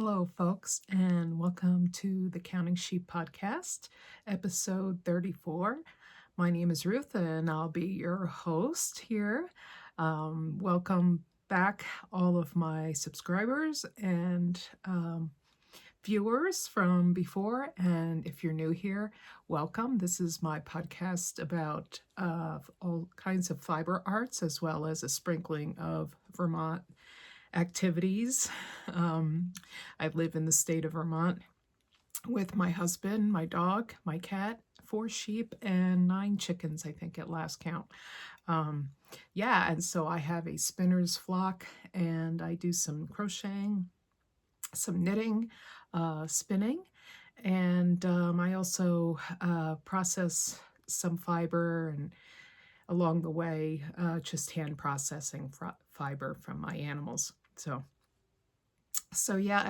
Hello, folks, and welcome to the Counting Sheep podcast, episode 34. My name is Ruth, and I'll be your host here. Welcome back, all of my subscribers and viewers from before. And if you're new here, welcome. This is my podcast about all kinds of fiber arts, as well as a sprinkling of Vermont activities. I live in the state of Vermont with my husband, my dog, my cat, 4 sheep, and 9 chickens, I think, at last count. And so I have a spinner's flock, and I do some crocheting, some knitting, spinning, and I also process some fiber, and along the way, just hand processing fiber from my animals. So yeah,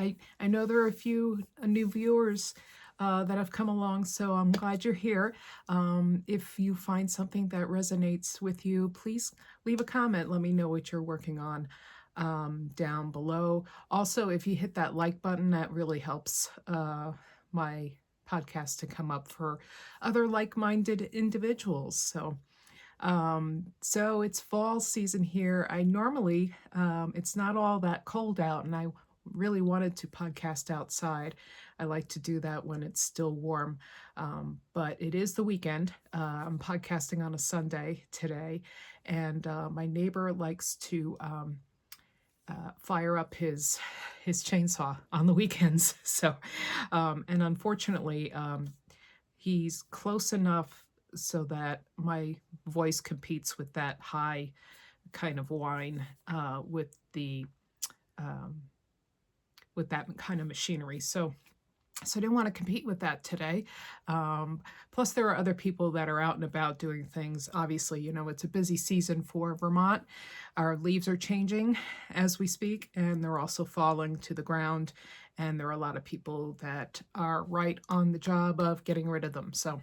I know there are a few new viewers that have come along, so I'm glad you're here. If you find something that resonates with you, please leave a comment. Let me know what you're working on down below. Also, if you hit that like button, that really helps my podcast to come up for other like-minded individuals. So it's fall season here. I normally, it's not all that cold out, and I really wanted to podcast outside. I like to do that when it's still warm, but it is the weekend. I'm podcasting on a Sunday today, and my neighbor likes to fire up his chainsaw on the weekends. And unfortunately, he's close enough so that my voice competes with that high kind of whine with that kind of machinery. So I didn't want to compete with that today. Plus, there are other people that are out and about doing things. Obviously, it's a busy season for Vermont. Our leaves are changing as we speak, and they're also falling to the ground. And there are a lot of people that are right on the job of getting rid of them. So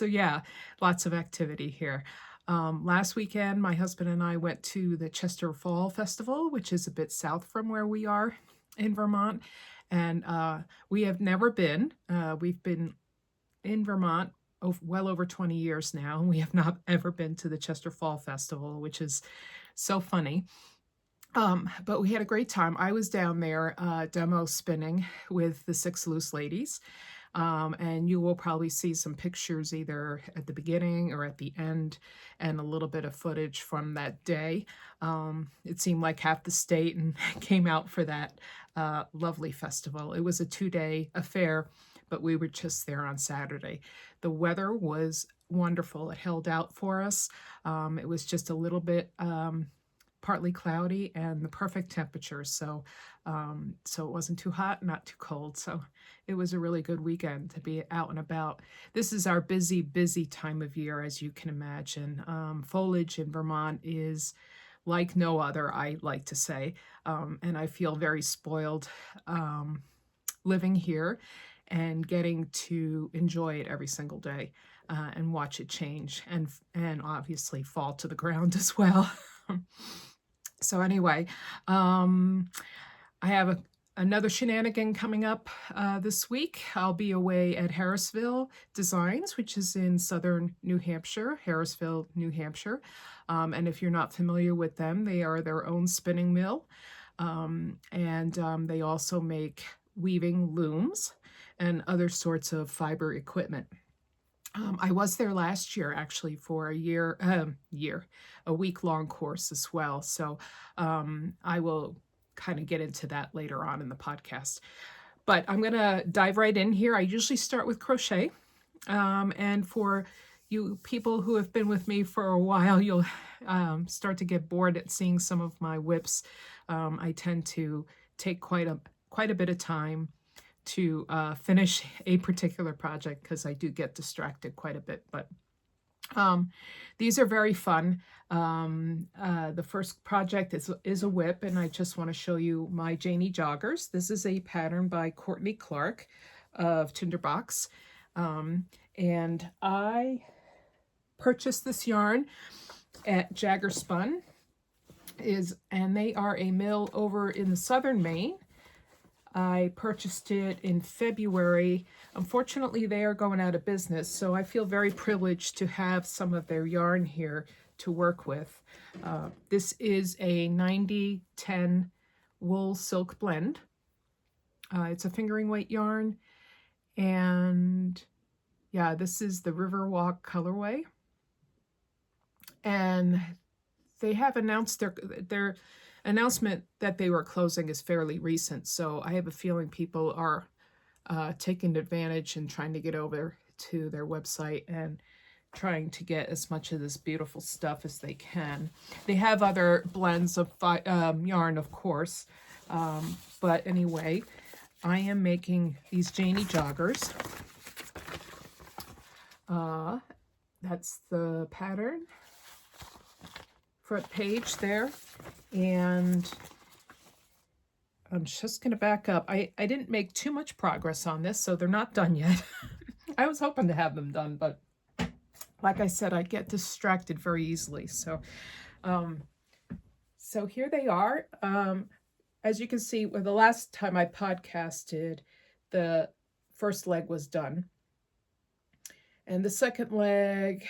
yeah, lots of activity here. Last weekend, my husband and I went to the Chester Fall Festival, which is a bit south from where we are in Vermont. And we have never been. We've been in Vermont well over 20 years now, and we have not ever been to the Chester Fall Festival, which is so funny. But we had a great time. I was down there demo spinning with the 6 Loose Ladies. And you will probably see some pictures either at the beginning or at the end, and a little bit of footage from that day. It seemed like half the state and came out for that lovely festival. It was a 2-day affair, but we were just there on Saturday. The weather was wonderful. It held out for us. It was just a little bit partly cloudy and the perfect temperature. So it wasn't too hot, not too cold. So it was a really good weekend to be out and about. This is our busy time of year, as you can imagine. Foliage in Vermont is like no other, I like to say. And I feel very spoiled living here and getting to enjoy it every single day and watch it change and obviously fall to the ground as well. So anyway, I have another shenanigan coming up this week. I'll be away at Harrisville Designs, which is in southern New Hampshire, Harrisville, New Hampshire. And if you're not familiar with them, they are their own spinning mill. And they also make weaving looms and other sorts of fiber equipment. I was there last year, actually, for a week-long course as well. So I will kind of get into that later on in the podcast. But I'm going to dive right in here. I usually start with crochet. And for you people who have been with me for a while, you'll start to get bored at seeing some of my whips. I tend to take quite a bit of time to finish a particular project because I do get distracted quite a bit, but these are very fun. The first project is a whip, and I just want to show you my Janie Joggers. This is a pattern by Courtney Clark of Tinderbox, and I purchased this yarn at Jaggerspun, and they are a mill over in the southern Maine. I purchased it in February. Unfortunately, they are going out of business, so I feel very privileged to have some of their yarn here to work with. This is a 90-10 wool silk blend. It's a fingering weight yarn, and yeah, this is the Riverwalk colorway. And they have announced their announcement that they were closing is fairly recent, so I have a feeling people are taking advantage and trying to get over to their website and trying to get as much of this beautiful stuff as they can. They have other blends of yarn, of course, but anyway, I am making these Janie joggers. That's the pattern, front page there, and I'm just going to back up. I didn't make too much progress on this, so they're not done yet. I was hoping to have them done, but like I said, I get distracted very easily. So here they are. As you can see, well, the last time I podcasted, the first leg was done. And the second leg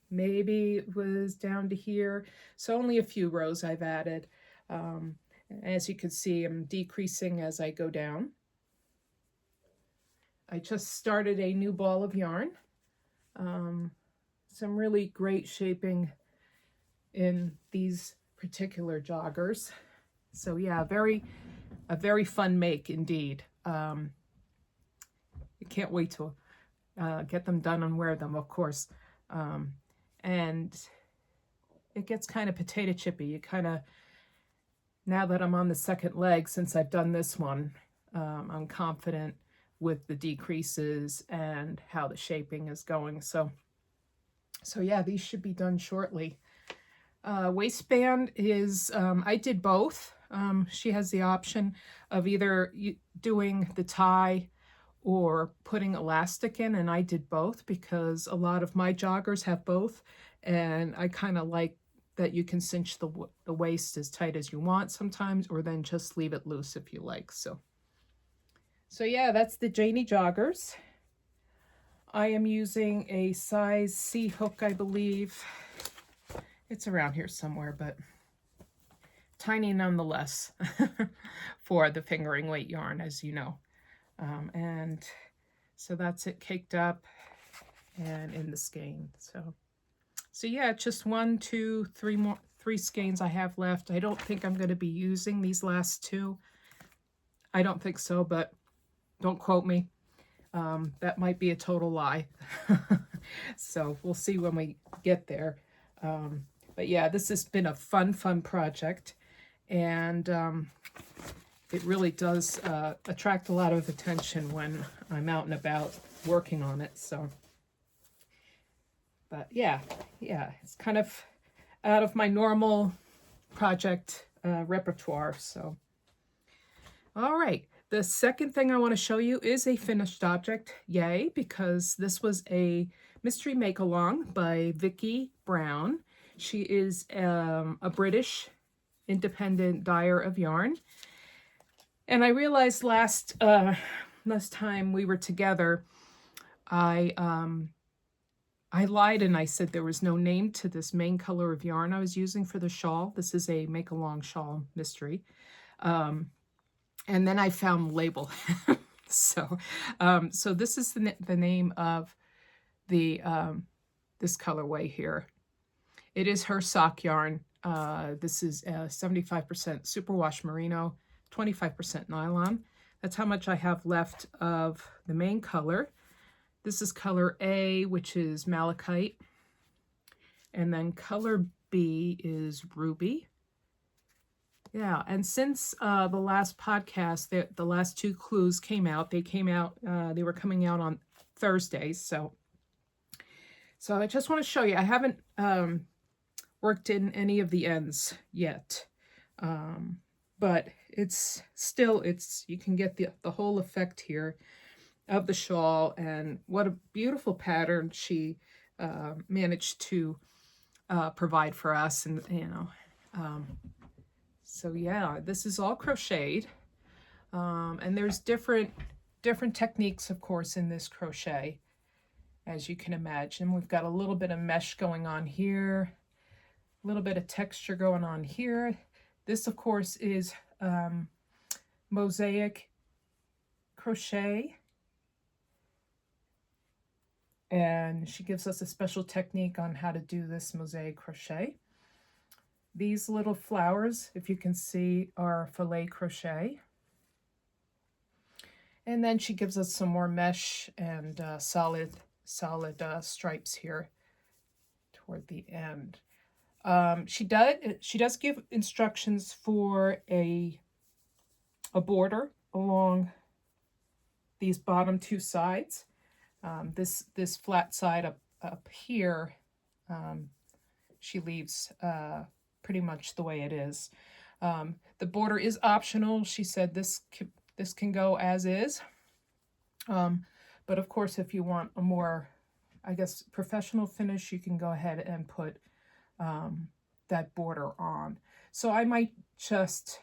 maybe was down to here. So only a few rows I've added. As you can see, I'm decreasing as I go down. I just started a new ball of yarn. Some really great shaping in these particular joggers. So yeah, a very fun make indeed. I can't wait to get them done and wear them, of course. And it gets kind of potato chippy. You kind of, now that I'm on the second leg, since I've done this one, I'm confident with the decreases and how the shaping is going. So yeah, these should be done shortly. Waistband is, I did both. She has the option of either doing the tie or putting elastic in, and I did both because a lot of my joggers have both, and I kind of like that you can cinch the waist as tight as you want sometimes, or then just leave it loose if you like. So yeah, that's the Janie joggers. I am using a size C hook, I believe. It's around here somewhere, but tiny nonetheless for the fingering weight yarn, as you know. And so that's it caked up and in the skein. So yeah, just 1, 2, 3 skeins I have left. I don't think I'm going to be using these last two. I don't think so, but don't quote me. That might be a total lie. So we'll see when we get there. But yeah, this has been a fun project, and it really does attract a lot of attention when I'm out and about working on it. So, but yeah, it's kind of out of my normal project repertoire. So, all right. The second thing I want to show you is a finished object. Yay, because this was a mystery make-along by Vicki Brown. She is a British independent dyer of yarn. And I realized last time we were together, I lied and I said there was no name to this main color of yarn I was using for the shawl. This is a make-along shawl mystery. And then I found the label. So this is the name of the this colorway here. It is her sock yarn. This is 75% superwash merino, 25% nylon. That's how much I have left of the main color. This is color A, which is malachite. And then color B is ruby. Yeah, and since the last podcast, the last 2 clues came out. They were coming out on Thursdays. So I just want to show you. I haven't worked in any of the ends yet. But it's you can get the whole effect here of the shawl, and what a beautiful pattern she managed to provide for us. And so yeah, this is all crocheted. And there's different techniques, of course, in this crochet, as you can imagine. We've got a little bit of mesh going on here, a little bit of texture going on here. This, of course, is mosaic crochet. And she gives us a special technique on how to do this mosaic crochet. These little flowers, if you can see, are filet crochet. And then she gives us some more mesh and solid stripes here toward the end. She does give instructions for a border along these bottom two sides. This flat side up here, she leaves pretty much the way it is. The border is optional. She said this can go as is. But of course, if you want a more, I guess, professional finish, you can go ahead and put that border on. So I might just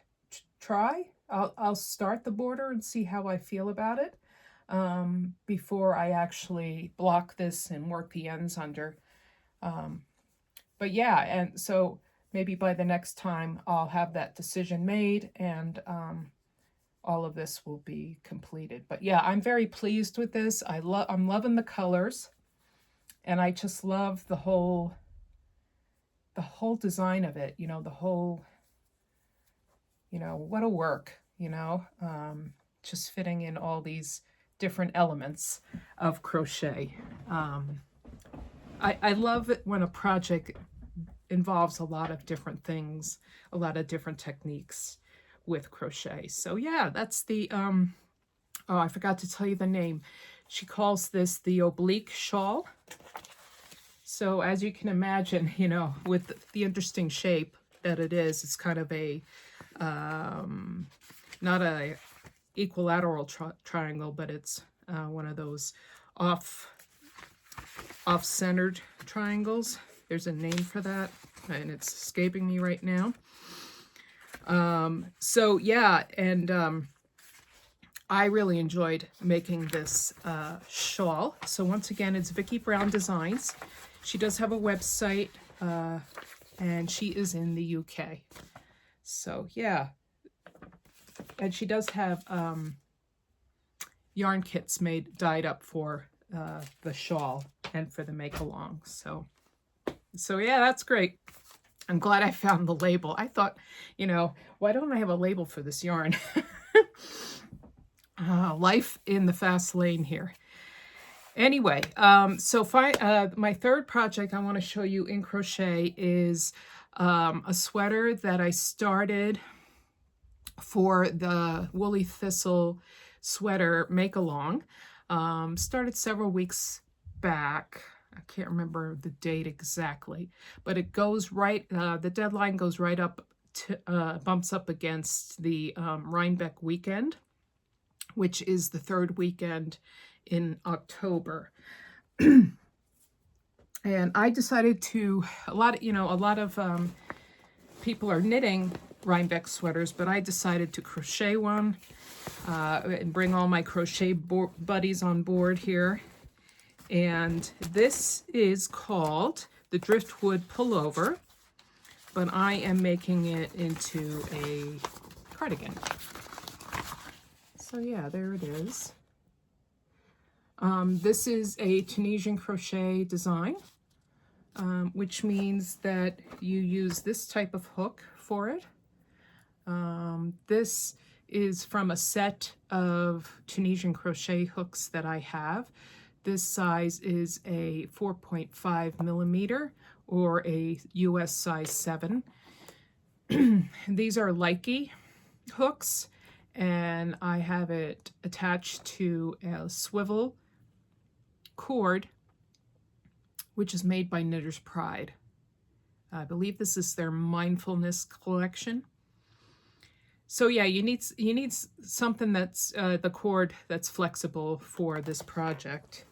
try. I'll start the border and see how I feel about it before I actually block this and work the ends under. But yeah, and so maybe by the next time I'll have that decision made, and all of this will be completed. But yeah, I'm very pleased with this. I'm loving the colors, and I just love the whole design of it. You know, the whole, what a work, just fitting in all these different elements of crochet. I love it when a project involves a lot of different things, a lot of different techniques with crochet. So yeah, that's the, oh, I forgot to tell you the name. She calls this the Oblique Shawl. So as you can imagine, with the interesting shape that it is, it's kind of a, not a equilateral triangle, but it's one of those off-centered triangles. There's a name for that, and it's escaping me right now. So yeah, and I really enjoyed making this shawl. So once again, it's Vicki Brown Designs. She does have a website, and she is in the UK. So yeah, and she does have yarn kits dyed up for the shawl and for the make-along. So yeah, that's great. I'm glad I found the label. I thought, why don't I have a label for this yarn? Life in the fast lane here. Anyway, so my third project I want to show you in crochet is a sweater that I started for the Woolly Thistle sweater make-along. Started several weeks back. I can't remember the date exactly, but it goes right, the deadline goes right up to, bumps up against the Rhinebeck weekend, which is the third weekend in October. And I decided to, a lot of people are knitting Rhinebeck sweaters, but I decided to crochet one and bring all my crochet buddies on board here. And this is called the Driftwood Pullover, but I am making it into a cardigan. So yeah, there it is. This is a Tunisian crochet design, which means that you use this type of hook for it. This is from a set of Tunisian crochet hooks that I have. This size is a 4.5 millimeter or a US size 7. These are Likey hooks, and I have it attached to a swivel cord, which is made by Knitter's Pride. I believe this is their mindfulness collection. So yeah, you need something that's the cord that's flexible for this project.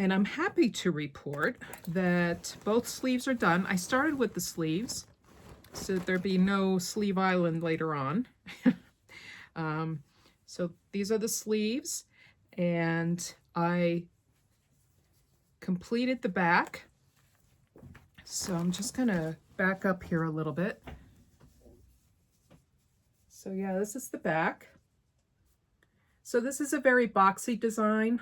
And I'm happy to report that both sleeves are done. I started with the sleeves so that there be no sleeve island later on. So these are the sleeves, and I completed the back. So I'm just gonna back up here a little bit. So yeah, this is the back. So this is a very boxy design.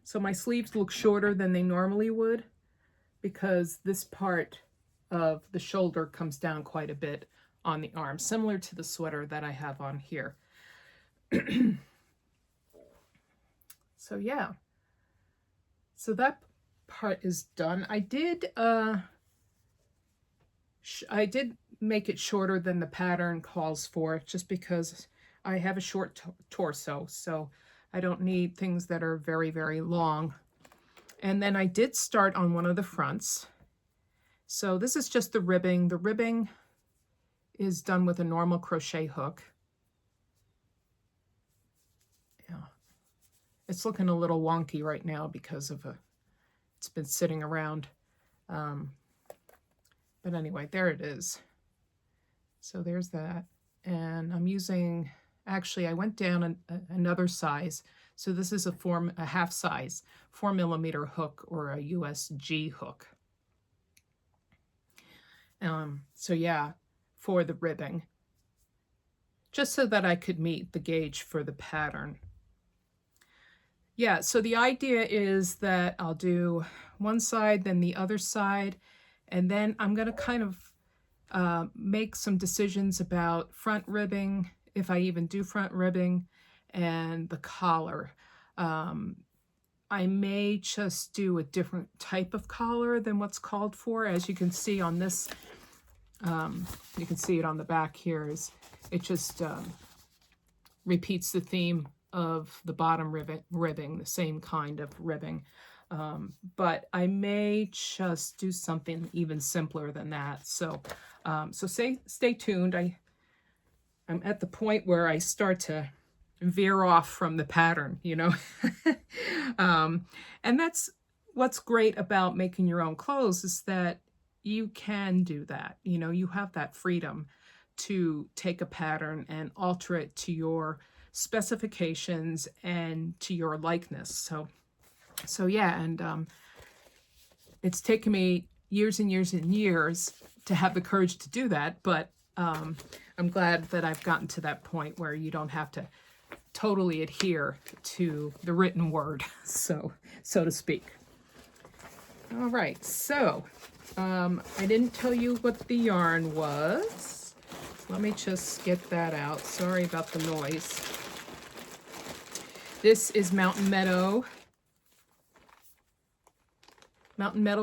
So my sleeves look shorter than they normally would because this part of the shoulder comes down quite a bit on the arm, similar to the sweater that I have on here. So yeah, so that part is done. I did make it shorter than the pattern calls for, just because I have a short torso, so I don't need things that are very, very long. And then I did start on one of the fronts. So this is just the ribbing. The ribbing is done with a normal crochet hook. Yeah, it's looking a little wonky right now because of it's been sitting around. But anyway, there it is. So there's that. And I'm using, actually I went down another size. So this is a half size, 4mm hook, or a USG hook. So yeah, for the ribbing, just so that I could meet the gauge for the pattern. Yeah, so the idea is that I'll do one side, then the other side, and then I'm going to kind of make some decisions about front ribbing, if I even do front ribbing, and the collar. I may just do a different type of collar than what's called for. As you can see on this, you can see it on the back here, is it just repeats the theme of the bottom ribbing, the same kind of ribbing. But I may just do something even simpler than that. So stay tuned. I'm at the point where I start to veer off from the pattern, you know. And that's what's great about making your own clothes, is that you can do that. You know, you have that freedom to take a pattern and alter it to your specifications and to your likeness. So yeah, and it's taken me years and years and years to have the courage to do that, but I'm glad that I've gotten to that point where you don't have to totally adhere to the written word, so to speak. All right, so I didn't tell you what the yarn was. Let me just get that out. Sorry about the noise. This is Mountain Meadow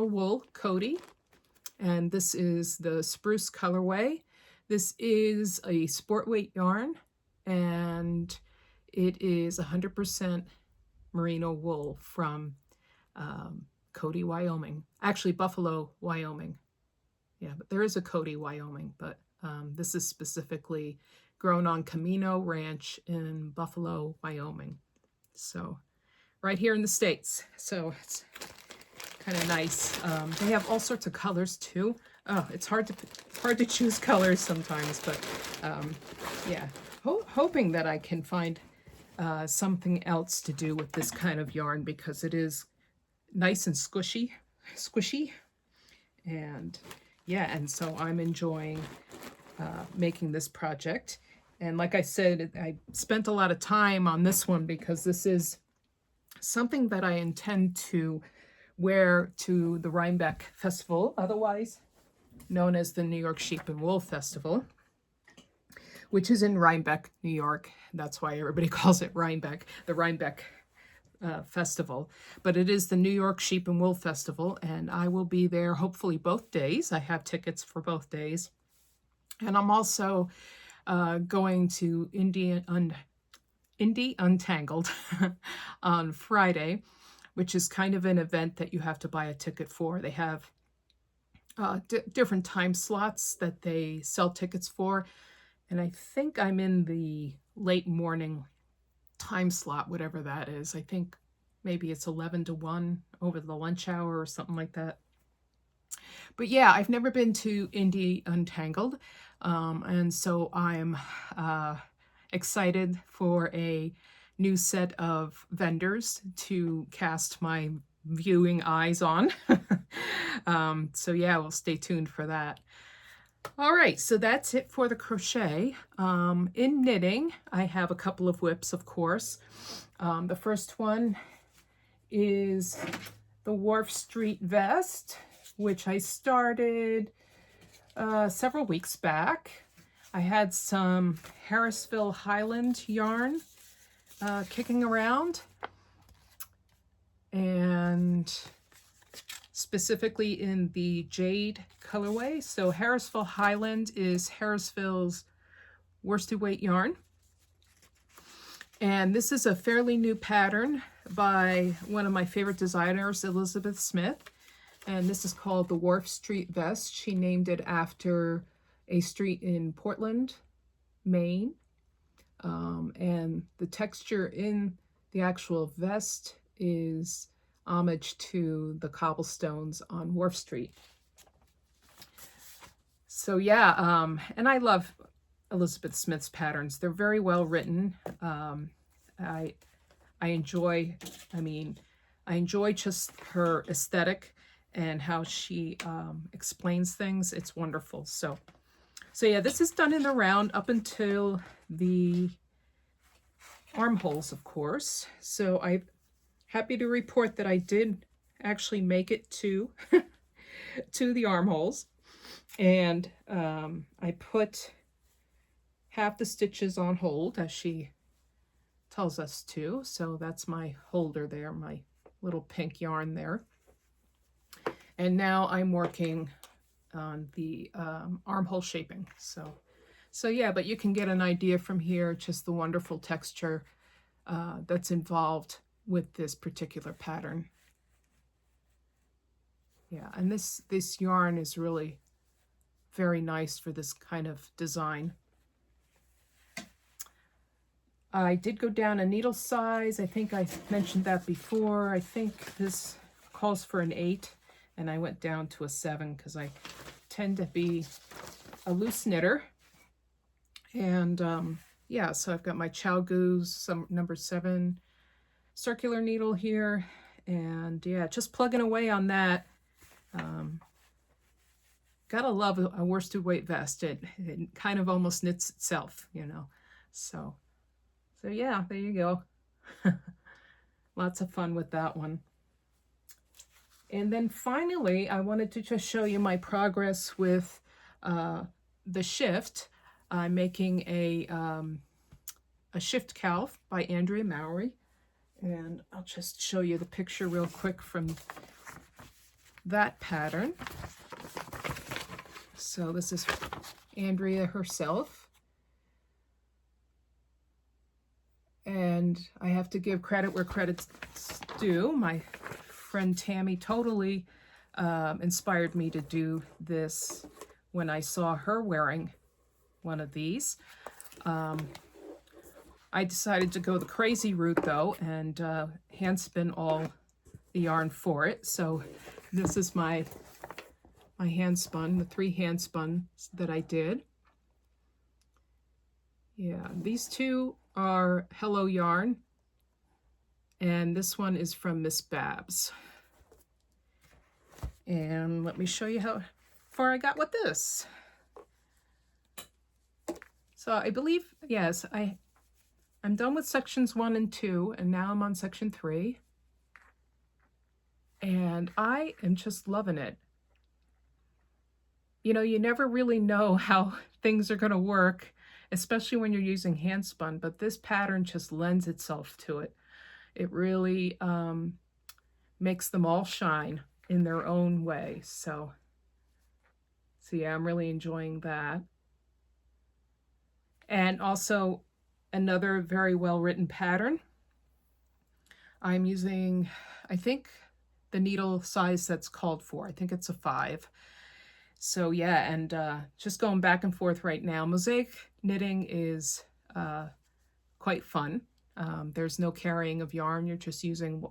wool, Cody, and this is the Spruce colorway. This is a sport weight yarn, and it is 100% merino wool from Cody, Wyoming. Actually, Buffalo, Wyoming. Yeah, but there is a Cody, Wyoming, but this is specifically grown on Camino Ranch in Buffalo, Wyoming. So right here in the States. So it's kind of nice. They have all sorts of colors too. Oh, it's hard to choose colors sometimes, but yeah, hoping that I can find something else to do with this kind of yarn, because it is nice and squishy, and yeah, and so I'm enjoying making this project. And like I said, I spent a lot of time on this one because this is something that I intend to wear to the Rhinebeck Festival, otherwise known as the New York Sheep and Wool Festival, which is in Rhinebeck, New York. That's why everybody calls it Rhinebeck, the Rhinebeck Festival. But it is the New York Sheep and Wool Festival, and I will be there hopefully both days. I have tickets for both days. And I'm also going to Indie Untangled on Friday, which is kind of an event that you have to buy a ticket for. They have different time slots that they sell tickets for, and I think I'm in the late morning time slot, whatever that is. I think maybe it's 11 to 1 over the lunch hour or something like that. But yeah, I've never been to Indie Untangled, and so I'm excited for a new set of vendors to cast my viewing eyes on. So yeah, we'll stay tuned for that. All right, so that's it for the crochet. In knitting, I have a couple of whips, of course. The first one is the Wharf Street vest, which I started several weeks back. I had some Harrisville Highland yarn kicking around, and specifically in the Jade colorway. So Harrisville Highland is Harrisville's worsted weight yarn. And this is a fairly new pattern by one of my favorite designers, Elizabeth Smith. And this is called the Wharf Street vest. She named it after a street in Portland, Maine. And the texture in the actual vest is homage to the cobblestones on Wharf Street. So yeah, and I love Elizabeth Smith's patterns. They're very well written. I enjoy just her aesthetic and how she explains things. It's wonderful. So yeah, this is done in the round up until the armholes, of course. So I'm happy to report that I did actually make it to to the armholes, and I put half the stitches on hold as she tells us to. So that's my holder there, my little pink yarn there. And now I'm working on the armhole shaping. So yeah, but you can get an idea from here, just the wonderful texture that's involved with this particular pattern. Yeah, and this yarn is really very nice for this kind of design. I did go down a needle size. I think I mentioned that before. I think this calls for an 8, and I went down to a 7 because I tend to be a loose knitter. And yeah, so I've got my Chow Goose, some number 7 circular needle here, and yeah, just plugging away on that. Gotta love a worsted weight vest. It kind of almost knits itself, you know. So yeah, there you go. Lots of fun with that one. And then finally, I wanted to just show you my progress with the shift. I'm making a shift cowl by Andrea Mowry, and I'll just show you the picture real quick from that pattern. So this is Andrea herself, and I have to give credit where credit's due. My friend Tammy totally inspired me to do this when I saw her wearing one of these. I decided to go the crazy route though, and hand spin all the yarn for it. So this is my hand spun, the 3 hand spun that I did. Yeah, these two are Hello Yarn, and this one is from Miss Babs. And let me show you how far I got with this. So I believe, yes, I'm done with sections 1 and 2, and now I'm on section 3. And I am just loving it. You know, you never really know how things are going to work, especially when you're using hand spun, but this pattern just lends itself to it. It really makes them all shine in their own way. So yeah, I'm really enjoying that. And also another very well written pattern. I'm using, I think, the needle size that's called for. I think it's a 5. So yeah, and just going back and forth right now. Mosaic knitting is quite fun. There's no carrying of yarn. You're just using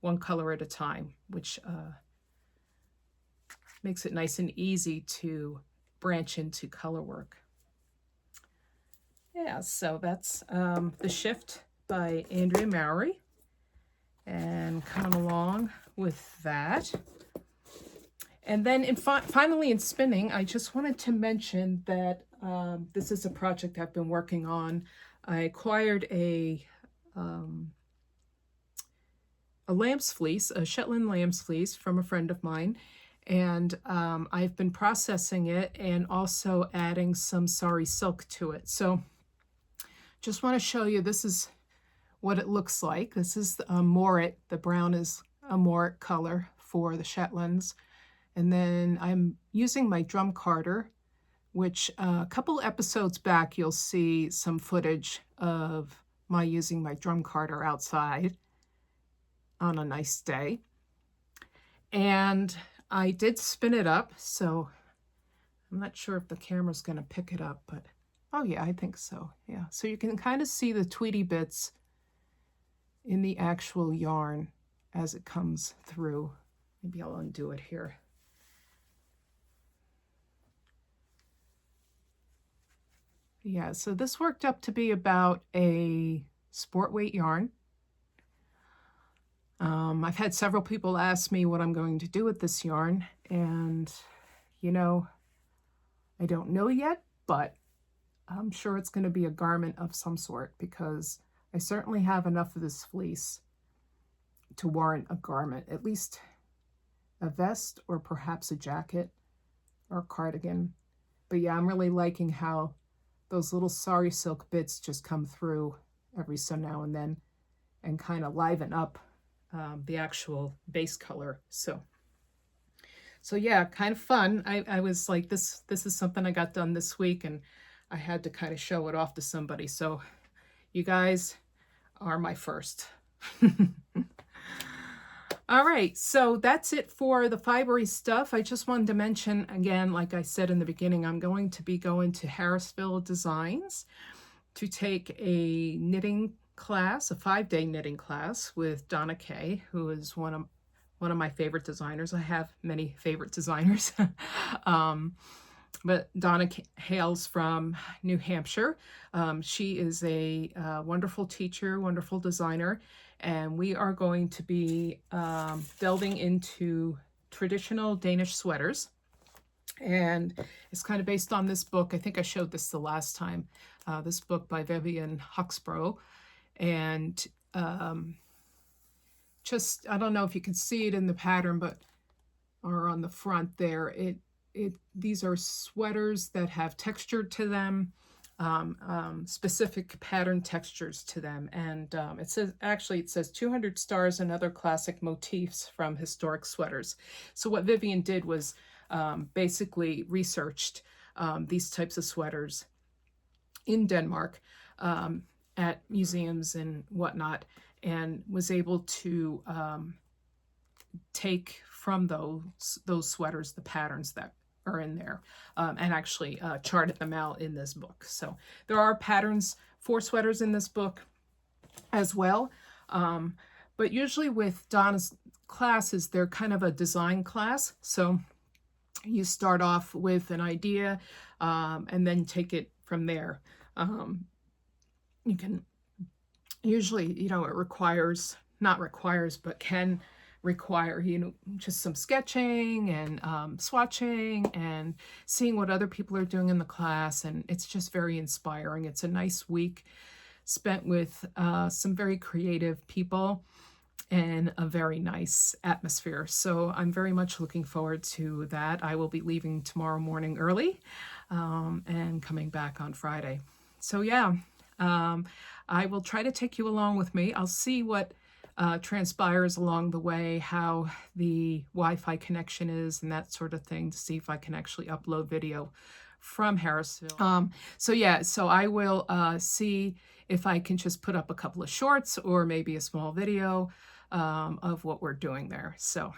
one color at a time, which makes it nice and easy to branch into color work. yeah, so that's The Shift by Andrea Mowry. And coming along with that. And then finally in spinning, I just wanted to mention that this is a project I've been working on. I acquired a lamb's fleece, a Shetland lamb's fleece from a friend of mine. And I've been processing it and also adding some sari silk to it. So just want to show you, this is what it looks like. This is a Morit. The brown is a Morit color for the Shetlands. And then I'm using my drum carder, which a couple episodes back, you'll see some footage of my using my drum carder outside on a nice day. And I did spin it up, so I'm not sure if the camera's going to pick it up, but oh yeah, I think so. Yeah, so you can kind of see the tweety bits in the actual yarn as it comes through. Maybe I'll undo it here. Yeah, so this worked up to be about a sport weight yarn. I've had several people ask me what I'm going to do with this yarn, and you know, I don't know yet, but I'm sure it's going to be a garment of some sort, because I certainly have enough of this fleece to warrant a garment, at least a vest or perhaps a jacket or a cardigan. But yeah, I'm really liking how those little sari silk bits just come through every so now and then and kind of liven up the actual base color. So yeah, kind of fun. I was like, this is something I got done this week, and I had to kind of show it off to somebody. So you guys are my first. All right, so that's it for the fibery stuff. I just wanted to mention again, like I said in the beginning, I'm going to be going to Harrisville Designs to take a knitting class, a 5-day knitting class with Donna Kay, who is one of my favorite designers. I have many favorite designers. But Donna hails from New Hampshire. She is a wonderful teacher, wonderful designer, and we are going to be delving into traditional Danish sweaters. And it's kind of based on this book. I think I showed this the last time. This book by Vivian Huxborough. And just, I don't know if you can see it in the pattern, but, or on the front there, these are sweaters that have texture to them, specific pattern textures to them. And it says 200 stars and other classic motifs from historic sweaters. So what Vivian did was basically researched these types of sweaters in Denmark at museums and whatnot, and was able to take from those sweaters the patterns that are in there, and actually charted them out in this book. So there are patterns for sweaters in this book as well, but usually with Donna's classes, they're kind of a design class. So you start off with an idea and then take it from there. You can usually, it can require, just some sketching and swatching and seeing what other people are doing in the class. And it's just very inspiring. It's a nice week spent with some very creative people and a very nice atmosphere. So I'm very much looking forward to that. I will be leaving tomorrow morning early and coming back on Friday. So yeah, I will try to take you along with me. I'll see what transpires along the way, how the Wi-Fi connection is and that sort of thing, to see if I can actually upload video from Harrisville. So I will see if I can just put up a couple of shorts or maybe a small video of what we're doing there. So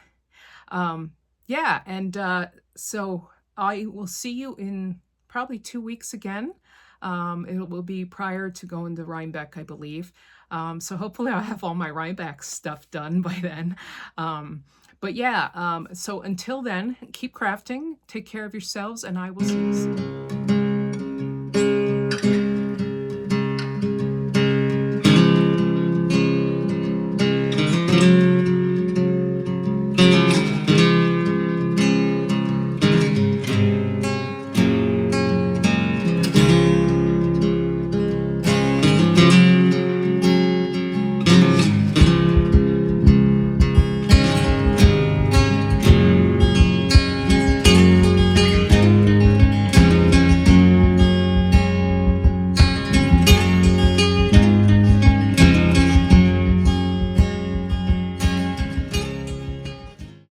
yeah, and so I will see you in probably 2 weeks again. It will be prior to going to Rhinebeck, I believe. So hopefully I'll have all my Rhinebeck stuff done by then. But yeah, so until then, keep crafting, take care of yourselves, and I will see you soon.